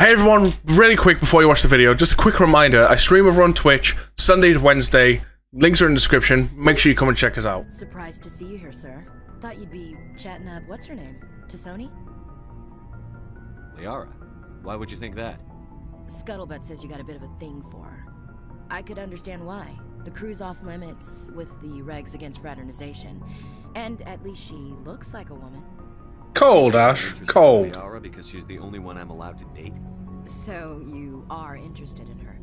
Hey everyone, really quick before you watch the video, just a quick reminder, I stream over on Twitch, Sunday to Wednesday, links are in the description, make sure you come and check us out. Surprised to see you here, sir. Thought you'd be chatting up, what's her name? Tassoni? Liara, why would you think that? Scuttlebutt says you got a bit of a thing for her. I could understand why. The crew's off limits with the regs against fraternization, and at least she looks like a woman. Cold, Ash. Cold. Liara because she's the only one I'm allowed to date. So you are interested in her?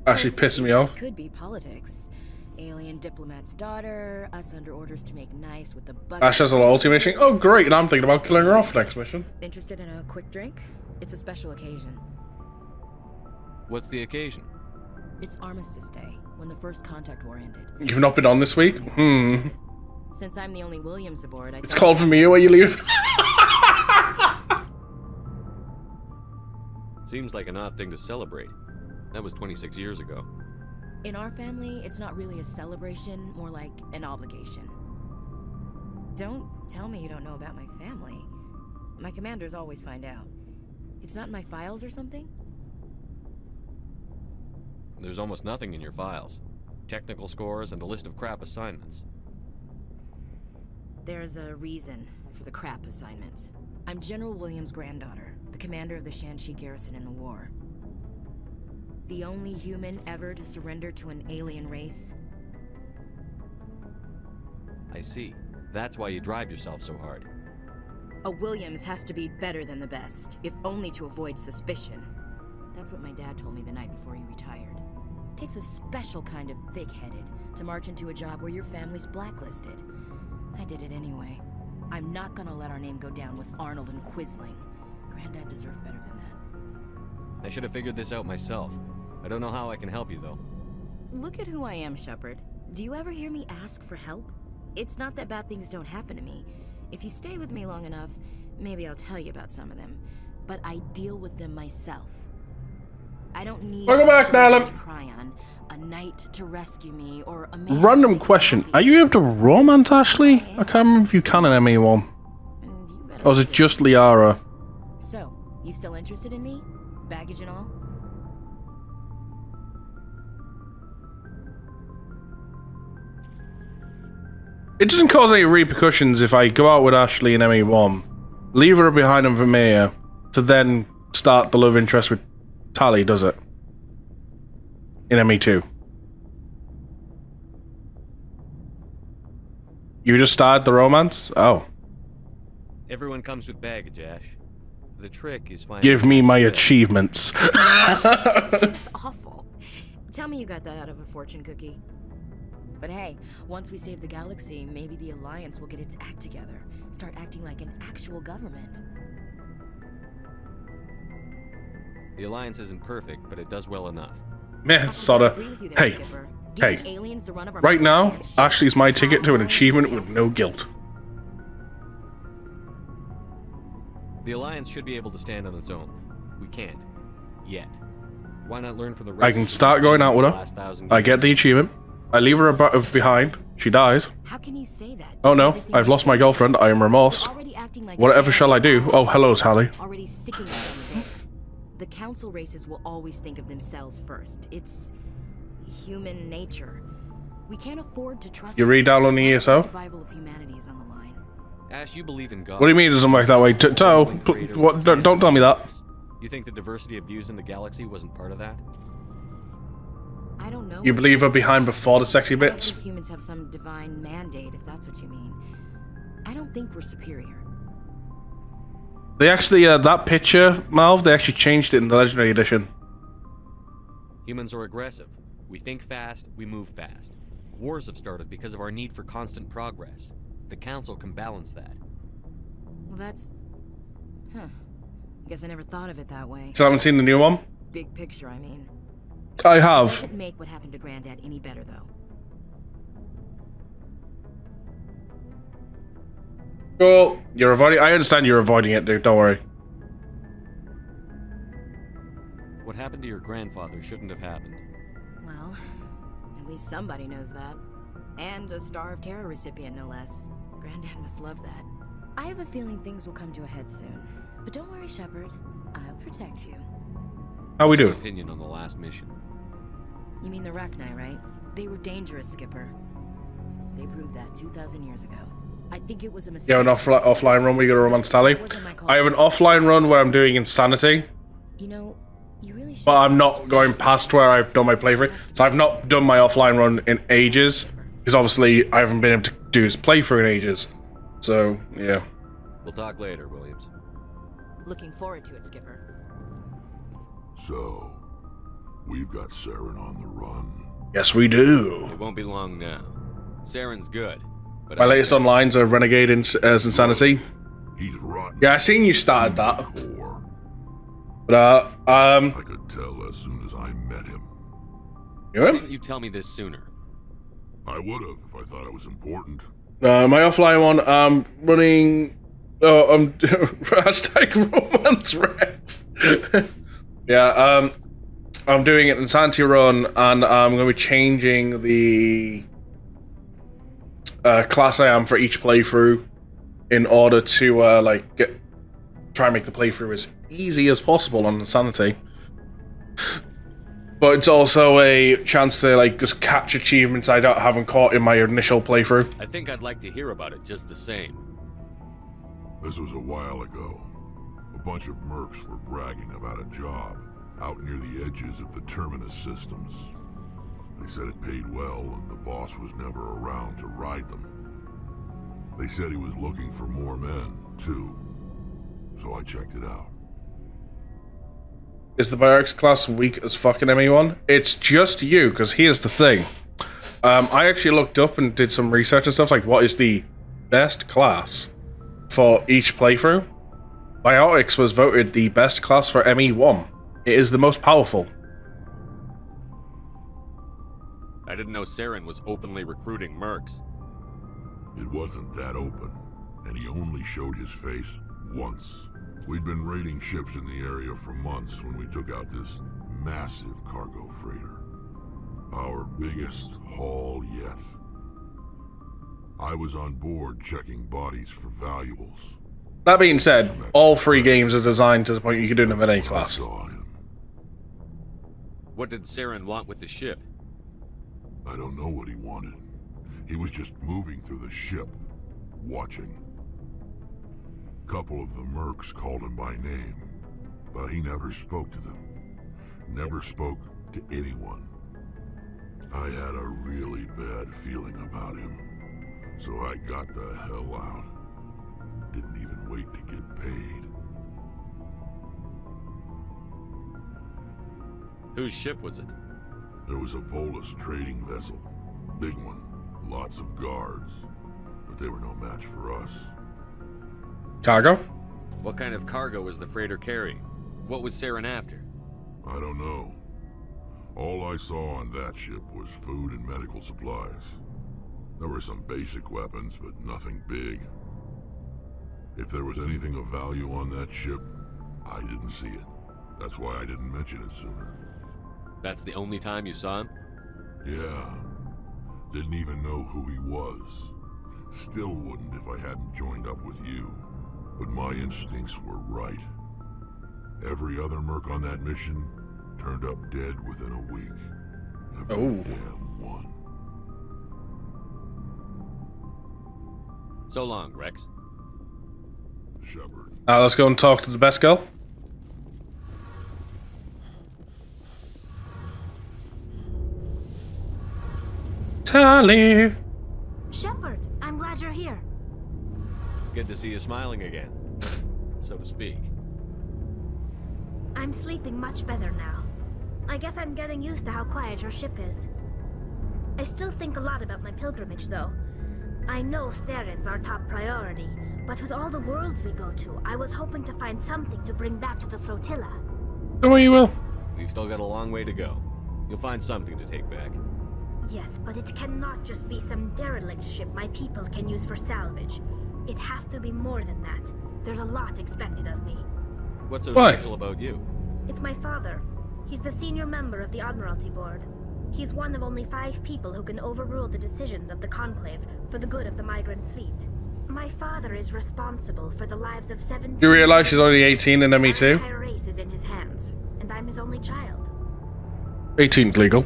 Actually pissing me off. Could be politics. Alien diplomat's daughter, us under orders to make nice with the bucket. Ash has a loyalty mission. Oh great, and I'm thinking about killing her off next mission. Interested in a quick drink? It's a special occasion. What's the occasion? It's Armistice Day, when the first contact war ended. You've not been on this week? Since I'm the only Williams aboard, It's called for me where you leave. Seems like an odd thing to celebrate. That was 26 years ago. In our family, it's not really a celebration, more like an obligation. Don't tell me you don't know about my family. My commanders always find out. It's not in my files or something? There's almost nothing in your files. Technical scores and a list of crap assignments. There's a reason for the crap assignments. I'm General Williams' granddaughter, the commander of the Shanxi garrison in the war. The only human ever to surrender to an alien race. I see. That's why you drive yourself so hard. A Williams has to be better than the best, if only to avoid suspicion. That's what my dad told me the night before he retired. Takes a special kind of thick-headed to march into a job where your family's blacklisted. I did it anyway. I'm not gonna let our name go down with Arnold and Quisling. Granddad deserved better than that. I should have figured this out myself. I don't know how I can help you, though. Look at who I am, Shepard. Do you ever hear me ask for help? It's not that bad things don't happen to me. If you stay with me long enough, maybe I'll tell you about some of them. But I deal with them myself. I don't need Welcome back, Nalem. to cry on, a knight to rescue me, or a man Random to question. me. Are you able to romance Ashley? I can't remember if you can in ME1. Or is it just Liara? So, you still interested in me? Baggage and all? It doesn't cause any repercussions if I go out with Ashley in ME1, leave her behind in Vermeer, to then start the love interest with Tali, does it? In ME2. You just started the romance? Oh. Everyone comes with baggage, Ash. The trick is finding... Give me my achievements. It's awful. Tell me you got that out of a fortune cookie. But hey, once we save the galaxy, maybe the Alliance will get its act together. Start acting like an actual government. The Alliance isn't perfect, but it does well enough. Man, sorta. Hey, hey. Right now, Ashley's my ticket to an achievement with no guilt. The Alliance should be able to stand on its own. We can't. Yet. Why not learn from the rest? I can start going out with her. I get the achievement. I leave her behind. She dies. How can you say that? Oh no, I've lost my girlfriend. I am remorse. Whatever shall I do? Oh, hello, Tali. Already sicking of me. The council races will always think of themselves first. It's human nature. We can't afford to trust. You read down on the ESO? Survival of humanity is on the line. Ash, you believe in God. What do you mean it doesn't work that way? What? Don't tell me that. You think the diversity of views in the galaxy wasn't part of that? I don't know. You believe her behind before the sexy I don't bits? think humans have some divine mandate, if that's what you mean. I don't think we're superior. They actually, that picture, Malv, they actually changed it in the Legendary Edition. Humans are aggressive. We think fast, we move fast. Wars have started because of our need for constant progress. The Council can balance that. Well, that's... Huh. Guess I never thought of it that way. So I haven't seen the new one? Big picture, I mean. I have. Doesn't make what happened to Granddad any better, though. Cool. You're avoiding. I understand you're avoiding it, dude. Don't worry. What happened to your grandfather shouldn't have happened. Well, at least somebody knows that. And a Star of Terror recipient, no less. Granddad must love that. I have a feeling things will come to a head soon. But don't worry, Shepard. I'll protect you. How we What's your doing? opinion on the last mission? You mean the Rachni, right? They were dangerous, Skipper. They proved that 2,000 years ago. I think it was a mistake. You have an offline run where you got a romance tally? I have an offline run where I'm doing insanity. You know, you really should. But I'm not going past where I've done my playthrough. So I've not done my offline run in ages. Because obviously I haven't been able to do his playthrough in ages. So, yeah. We'll talk later, Williams. Looking forward to it, Skipper. So, we've got Saren on the run. Yes, we do. It won't be long now. Saren's good. But My latest online's a Renegade as Insanity. He's rotten. Yeah, I seen you started that. Core. But, I could tell as soon as I met him. you Why know? didn't you tell me this sooner? I would have if I thought it was important. My offline one, I'm running. Oh, I'm hashtag romance red. Yeah, I'm doing an Insanity run, and I'm going to be changing the class I am for each playthrough in order to like try and make the playthrough as easy as possible on Insanity. But it's also a chance to like just catch achievements I haven't caught in my initial playthrough. I think I'd like to hear about it just the same. This was a while ago. A bunch of mercs were bragging about a job out near the edges of the Terminus systems. They said it paid well and the boss was never around to ride them. They said he was looking for more men, too. So I checked it out. Is the barracks class weak as fucking ME1? It's just you, because here's the thing. I actually looked up and did some research and stuff, like what is the best class for each playthrough. Biotics was voted the best class for ME1. It is the most powerful. I didn't know Saren was openly recruiting mercs. It wasn't that open, and he only showed his face once. We'd been raiding ships in the area for months when we took out this massive cargo freighter. Our biggest haul yet. I was on board checking bodies for valuables. That being said, all three games are designed to the point you can do them in any class. I saw him. What did Saren want with the ship? I don't know what he wanted. He was just moving through the ship, watching. Couple of the mercs called him by name, but he never spoke to them. Never spoke to anyone. I had a really bad feeling about him, so I got the hell out. Didn't even wait to get paid. Whose ship was it? There was a Volus trading vessel. Big one. Lots of guards. But they were no match for us. Cargo? What kind of cargo was the freighter carrying? What was Saren after? I don't know. All I saw on that ship was food and medical supplies. There were some basic weapons, but nothing big. If there was anything of value on that ship, I didn't see it. That's why I didn't mention it sooner. That's the only time you saw him? Yeah. Didn't even know who he was. Still wouldn't if I hadn't joined up with you. But my instincts were right. Every other merc on that mission turned up dead within a week. Every damn one. So long, Rex. Shepard. Let's go and talk to the best girl. Tally! Shepard, I'm glad you're here. Good to see you smiling again, so to speak. I'm sleeping much better now. I guess I'm getting used to how quiet your ship is. I still think a lot about my pilgrimage, though. I know Saren's our top priority, but with all the worlds we go to, I was hoping to find something to bring back to the flotilla. Don't worry, you will. We've still got a long way to go. You'll find something to take back. Yes, but it cannot just be some derelict ship my people can use for salvage. It has to be more than that. There's a lot expected of me. What's so Why? special about you? It's my father. He's the senior member of the Admiralty Board. He's one of only 5 people who can overrule the decisions of the Conclave for the good of the migrant fleet. My father is responsible for the lives of 17... Do you realise she's only 18 in ME2? races in his his only child. 18th legal.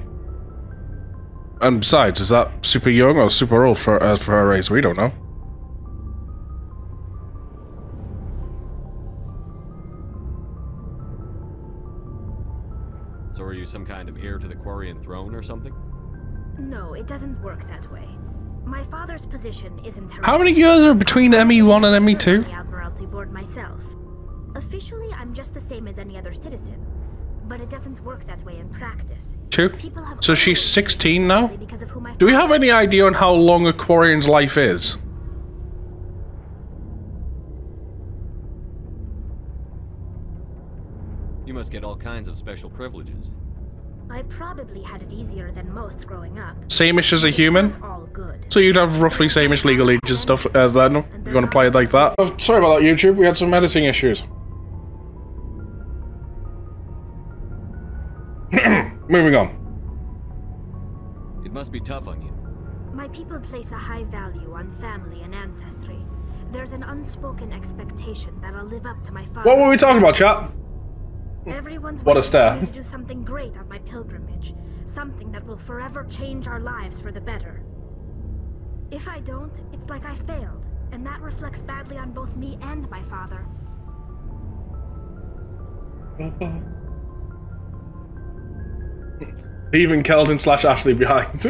And besides, is that super young or super old for her race? We don't know. So are you some kind of heir to the Quarian throne or something? No, it doesn't work that way. My father's position isn't. How many years are between ME1 and ME2? The Admiralty Board myself. Officially, I'm just the same as any other citizen, but it doesn't work that way in practice. Two. So she's 16 now? Do we have any idea on how long a Quarian's life is? You must get all kinds of special privileges. I probably had it easier than most growing up. Same-ish as a human? All good. So you'd have roughly same-ish legal age and stuff as that, no? If you want to play it like that. Oh, sorry about that, YouTube. We had some editing issues. Moving on. It must be tough on you. My people place a high value on family and ancestry. There's an unspoken expectation that I'll live up to my father. What were we talking about, chat? Everyone's What a stare. waiting for me to do something great on my pilgrimage. Something that will forever change our lives for the better. If I don't, it's like I failed, and that reflects badly on both me and my father. Leaving Keldon / Ashley behind.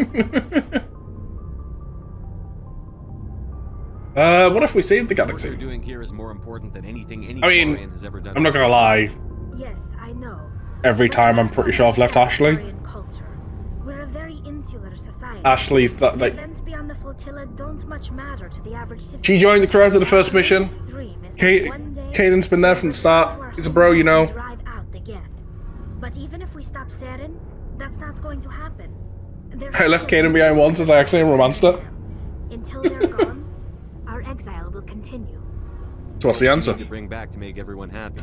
What if we saved the What galaxy? you're doing here is more important than anything any I mean, Quarian has ever done. I'm not gonna lie. Yes, I know. Every time I'm pretty sure I've left Ashley. Culture. We're a very insular society. Ashley's that like Events beyond the flotilla don't much matter to the average citizen. she joined the crew after the first mission. Caden's been there from the start. He's a bro, you know. Drive out the Geth. But even if we stop Saren, that's not going to happen. I left Caden behind once as I accidentally romanced her. Until they're gone, our exile will continue. So what's the answer? To bring back to make everyone happy.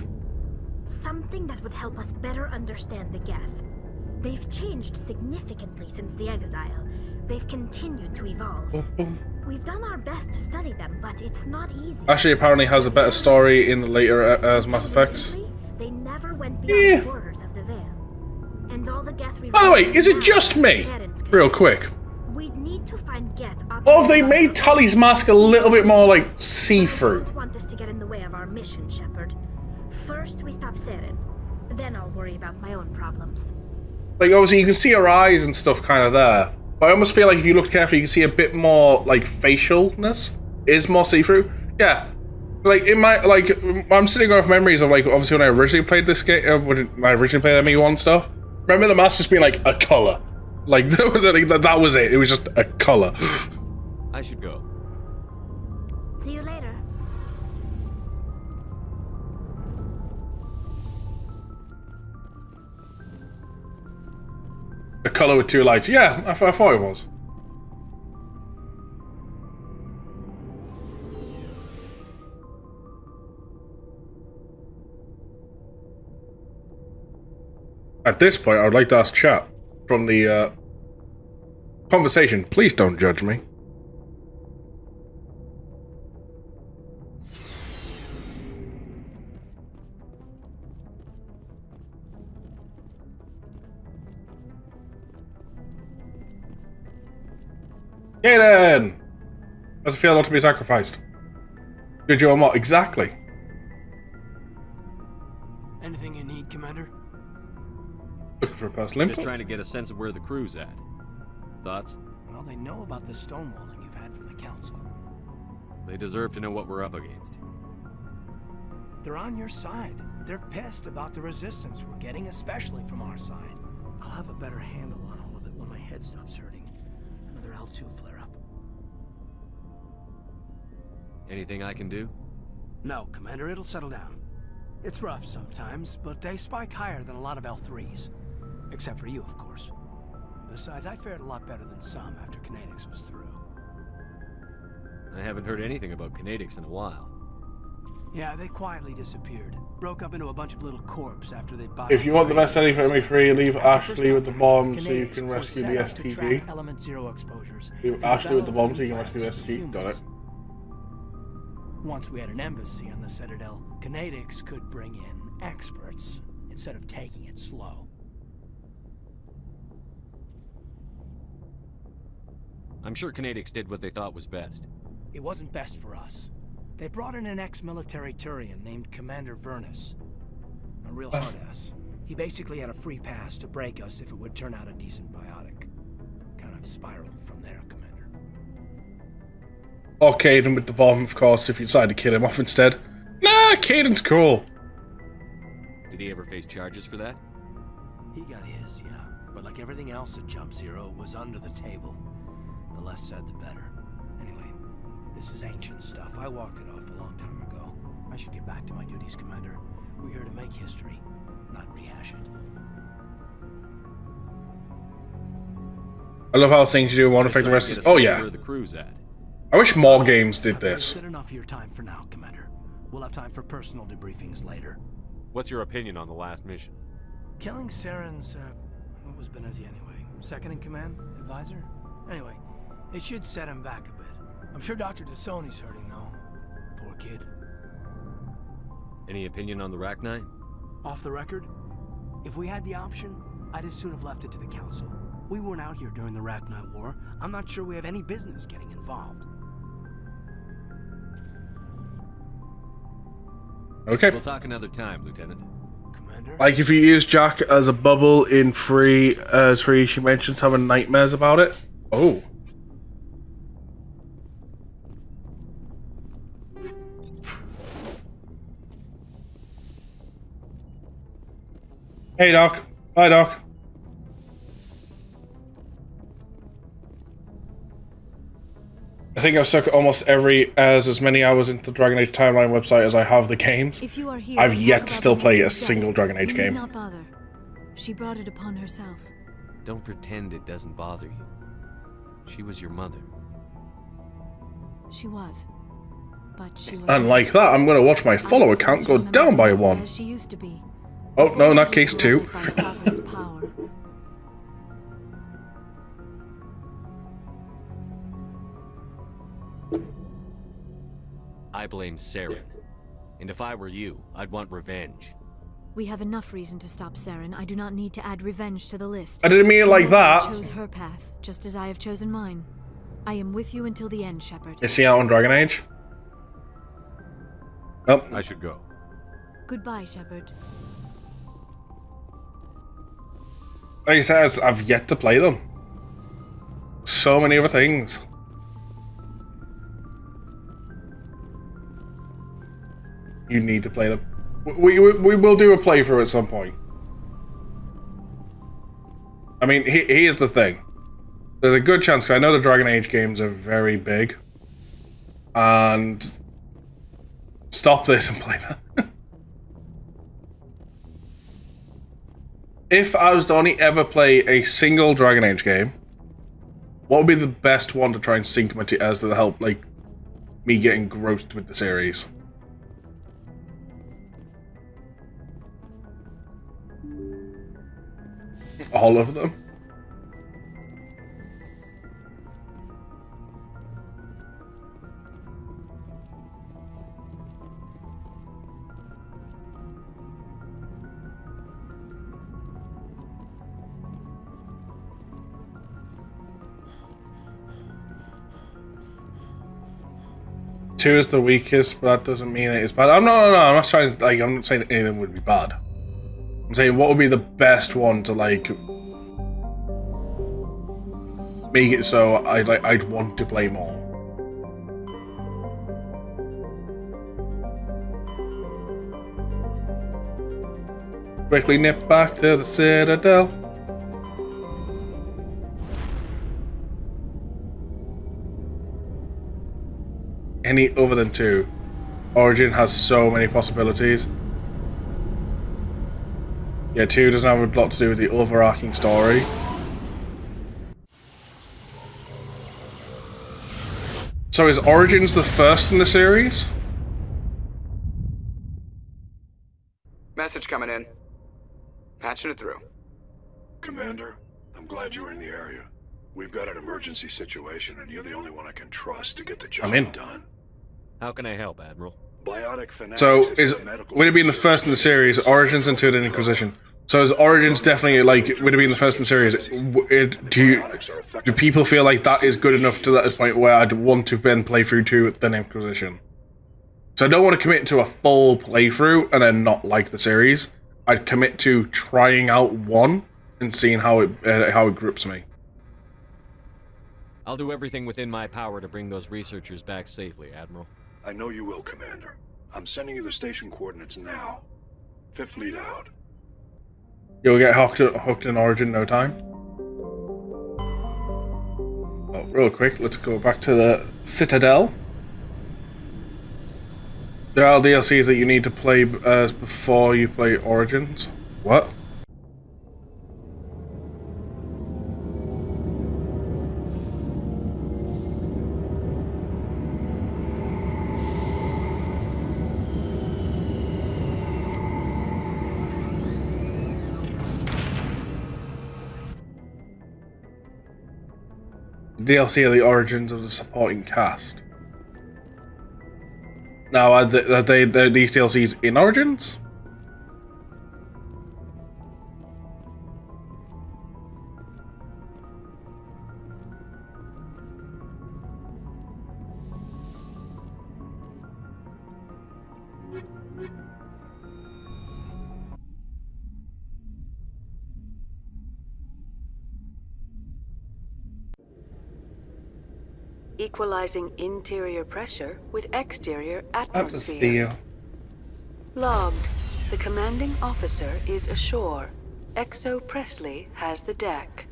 Something that would help us better understand the Geth. They've changed significantly since the exile. They've continued to evolve. We've done our best to study them, but it's not easy. Ashley apparently has a better story in the later Mass Effects. They never went beyond the borders of the Veil. And all the Geth. By the way, is it just me? Real quick. We'd need to find Geth. Or have they made Tally's mask a little bit more like see-through? I don't want this to get in the way of our mission, Shepard. First, we stop Saren. Then I'll worry about my own problems. Like, obviously, you can see her eyes and stuff kind of there. But I almost feel like if you look carefully, you can see a bit more, like, facialness. It is more see-through. Yeah. Like, in my, like, I'm sitting off memories of, like, obviously when I originally played this game, when I originally played ME1 stuff. Remember the mask just being, like, a colour. Like, that was it. It was just a colour. I should go. See you later. A colour with two lights. Yeah, I thought it was. At this point, I would like to ask chat from the conversation. Please don't judge me. Kaden! Does it feel not to be sacrificed? Did you or what? Exactly. Anything you need, Commander? Looking for a personal Just input? trying to get a sense of where the crew's at. Thoughts? Well, they know about the stonewalling you've had from the Council. They deserve to know what we're up against. They're on your side. They're pissed about the resistance we're getting, especially from our side. I'll have a better handle on all of it when my head stops hurting. Another L2 flare-up. Anything I can do? No, Commander, it'll settle down. It's rough sometimes, but they spike higher than a lot of L3s. Except for you, of course. Besides, I fared a lot better than some after Kinetics was through. I haven't heard anything about Kinetics in a while. Yeah, they quietly disappeared. Broke up into a bunch of little corps after they bought. If you want the best setting for ME3, leave Ashley with the bomb so you can rescue the STG. Element 0 exposures. Leave Ashley with the bomb so you can rescue the STG. Got it. Once we had an embassy on the Citadel, Kinetics could bring in experts. It's instead of taking it slow. I'm sure Canadix did what they thought was best. It wasn't best for us. They brought in an ex-military Turian named Commander Vernus. A real hard-ass. He basically had a free pass to break us if it would turn out a decent biotic. Kind of spiraled from there, Commander. Or Caden with the bomb, of course, if you decide to kill him off instead. Nah, Caden's cool. Did he ever face charges for that? He got his, yeah. But like everything else at Jump Zero, it was under the table. The less said, the better. Anyway, this is ancient stuff. I walked it off a long time ago. I should get back to my duties, Commander. We're here to make history, not rehash it. I love how things you do won't affect the rest of... Oh, yeah. Where the crew's at. I wish more games did this. That's enough of your time for now, Commander. We'll have time for personal debriefings later. What's your opinion on the last mission? Killing Saren's, what was Benezi anyway? Second in command? Advisor? Anyway, it should set him back a bit. I'm sure Dr. Dasoni's hurting, though. Poor kid. Any opinion on the Rachni? Off the record, if we had the option, I'd as soon have left it to the Council. We weren't out here during the Rachni War. I'm not sure we have any business getting involved. Okay. We'll talk another time, Lieutenant. Commander? Like, if you use Jack as a bubble in Free, she mentions having nightmares about it. Oh. Hey, Doc. Bye, Doc. I think I've stuck almost as many hours into the Dragon Age Timeline website as I have the games. If you are here, I've yet to still play a single Dragon Age game. Not bother. She brought it upon herself. Don't pretend it doesn't bother you. She was your mother. She was. But she was... And like that, I'm going to watch my follower count go down by one. As she used to be. Oh, no, in that case, two. By Sovereign's power. I blame Saren. And if I were you, I'd want revenge. We have enough reason to stop Saren. I do not need to add revenge to the list. I didn't mean it like that. She chose her path, just as I have chosen mine. I am with you until the end, Shepard. Is he out on Dragon Age? Oh. I should go. Goodbye, Shepard. Like I said, I've yet to play them. So many other things. You need to play them. We will do a playthrough at some point. I mean, here's the thing. There's a good chance, because I know the Dragon Age games are very big. And... stop this and play that. If I was to only ever play a single Dragon Age game, what would be the best one to try and sync my as to help, like, me get engrossed with the series? All of them? Two is the weakest, but that doesn't mean it is bad. I'm not trying to, like, I'm not saying any of them would be bad. I'm saying what would be the best one to, like, make it so I'd want to play more. Quickly nip back to the Citadel. Any other than two. Origin has so many possibilities. Yeah, 2 doesn't have a lot to do with the overarching story. So is Origins the first in the series? Message coming in. Patching it through. Commander, I'm glad you were in the area. We've got an emergency situation, and you're the only one I can trust to get the job I'm in. done. How can I help, Admiral? Biotic fanatics So is a medical would it be in the first in the series, Origins into the Inquisition? So is Origins definitely like would it be in the first in the series? Do people feel like that is good enough to that point where I'd want to then play through 2 then Inquisition? So I don't want to commit to a full playthrough and then not like the series. I'd commit to trying out 1 and seeing how it grips me. I'll do everything within my power to bring those researchers back safely, Admiral. I know you will, Commander. I'm sending you the station coordinates now. 5th Fleet out. You'll get hooked in Origin no time. Oh, real quick, let's go back to the Citadel. There are DLCs that you need to play before you play Origins. What? DLC are the origins of the supporting cast. Now, are these DLCs in Origins? Equalizing interior pressure with exterior atmosphere. Logged. The commanding officer is ashore. Exo Presley has the deck.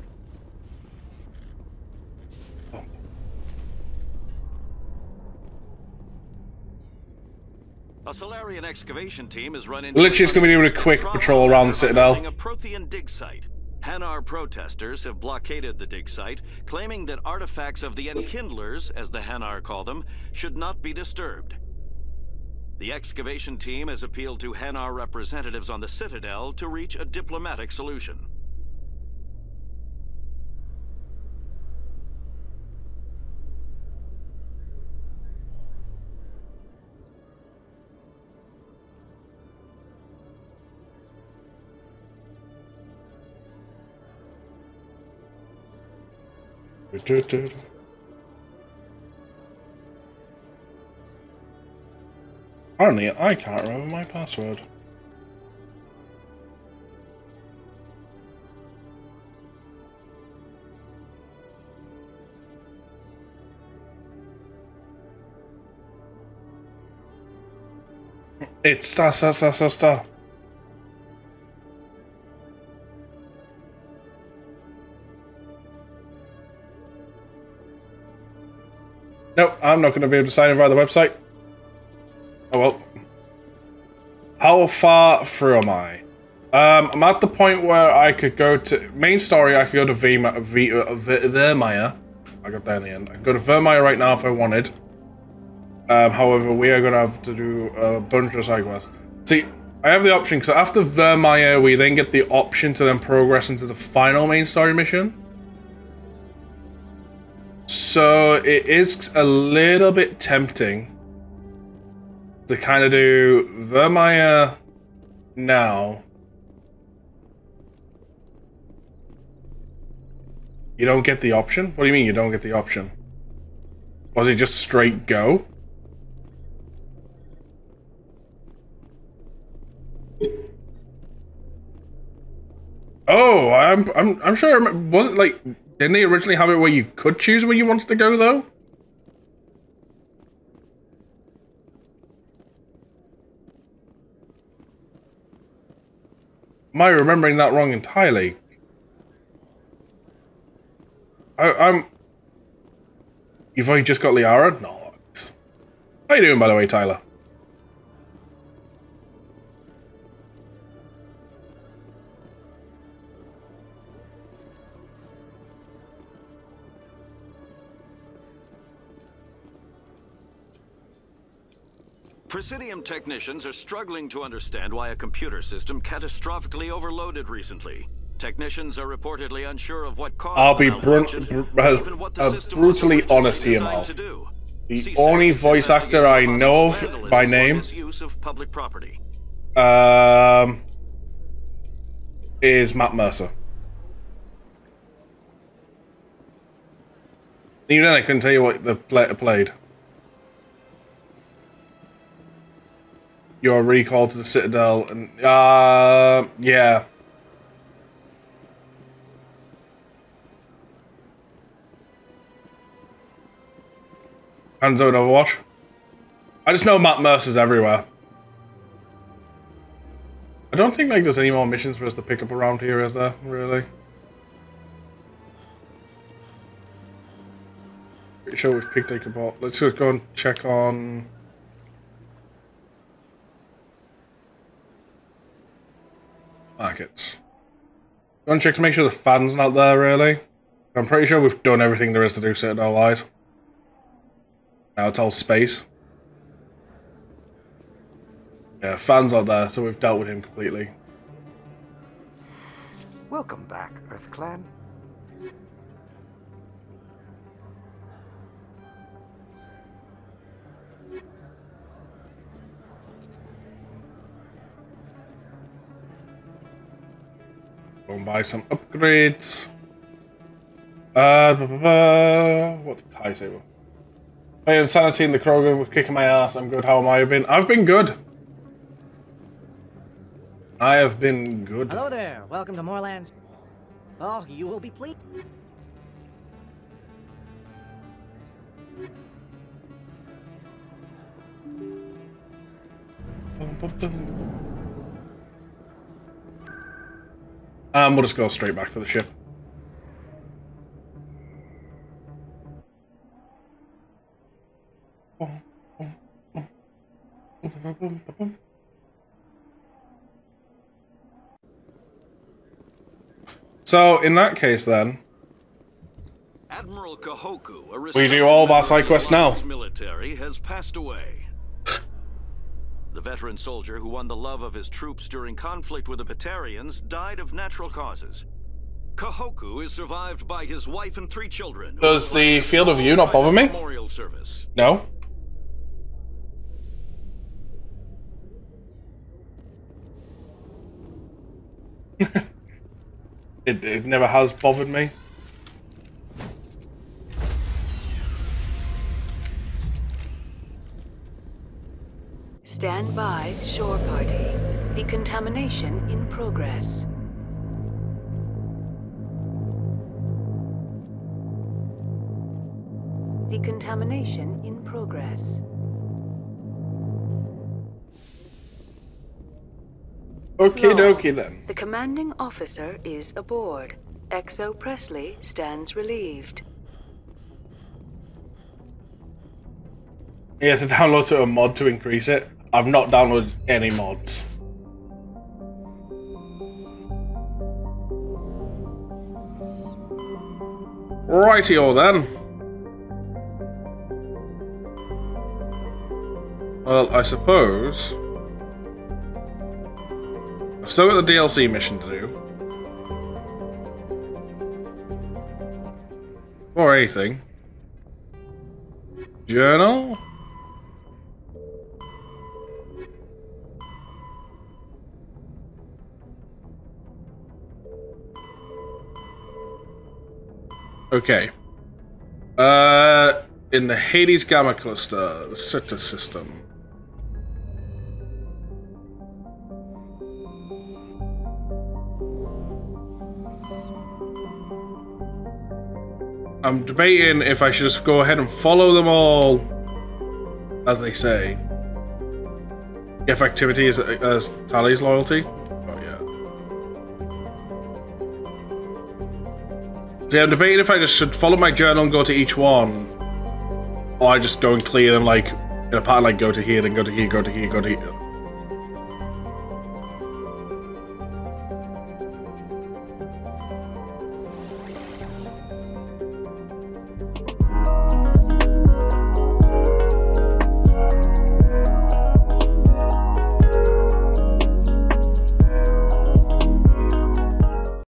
A Solarian excavation team is run in. Literally just going to be doing a quick patrol around the Citadel. A Prothean dig site. Hanar protesters have blockaded the dig site, claiming that artifacts of the Enkindlers, as the Hanar call them, should not be disturbed. The excavation team has appealed to Hanar representatives on the Citadel to reach a diplomatic solution. Apparently, I can't remember my password. It's star. Nope, I'm not going to be able to sign in via the website. Oh well. How far through am I? I'm at the point where I could go to main story. I could go to Vermeer. I got there in the end. I could go to Vermeer right now if I wanted. However, we are going to have to do a bunch of side quests. See, I have the option because after Vermeer, we then get the option to then progress into the final main story mission. So it is a little bit tempting to kind of do Vermeer now. You don't get the option? What do you mean you don't get the option? Was it just straight go? Oh, I'm sure. Wasn't like. Didn't they originally have it where you could choose where you wanted to go, though? Am I remembering that wrong entirely? I'm... You've only just got Liara? No. How you doing, by the way, Tyler? Presidium technicians are struggling to understand why a computer system catastrophically overloaded recently. Technicians are reportedly unsure of what caused I'll be the malfunction, even what the system was brutally originally honest here, designed Mal. to do. The only voice actor I know of by name is Matt Mercer. Even then, I couldn't tell you what the player played. You're recalled to the Citadel, and yeah. Hanzo in Overwatch. I just know Matt Mercer's everywhere. I don't think like there's any more missions for us to pick up around here, is there? Really? Pretty sure we've picked up about. Let's just go and check on. Markets. Go and check to make sure the fan's not there, really. I'm pretty sure we've done everything there is to do Citadel-wise. Now it's all space. Yeah, fan's not there, so we've dealt with him completely. Welcome back, Earth Clan. Go and buy some upgrades. What did I say? Hey, Insanity and the Krogan were kicking my ass. I'm good. How am I been? I've been good. I have been good. Hello there. Welcome to Moorlands. Oh, you will be pleased. We'll just go straight back to the ship. So, in that case, then, Admiral Kahoku, a we do all of our side quests now. Military has passed away. The veteran soldier who won the love of his troops during conflict with the Batarians died of natural causes. Kahoku is survived by his wife and 3 children. Does the field of view not bother me? Memorial service. No. It never has bothered me. Stand by, shore party. Decontamination in progress. Decontamination in progress. Okie dokie then. The commanding officer is aboard. Exo Presley stands relieved. You have to download a mod to increase it. I've not downloaded any mods. Rightio then. Well, I suppose I've still got the DLC mission to do. Or anything. Journal? Okay. In the Hades Gamma Cluster, the sector system. I'm debating if I should just go ahead and follow them all, as they say. If activity is as Tally's loyalty. Oh yeah. See, I'm debating if I just should follow my journal and go to each one, or I just go and clear them like in a pattern, like go to here, then go to here, go to here, go to here.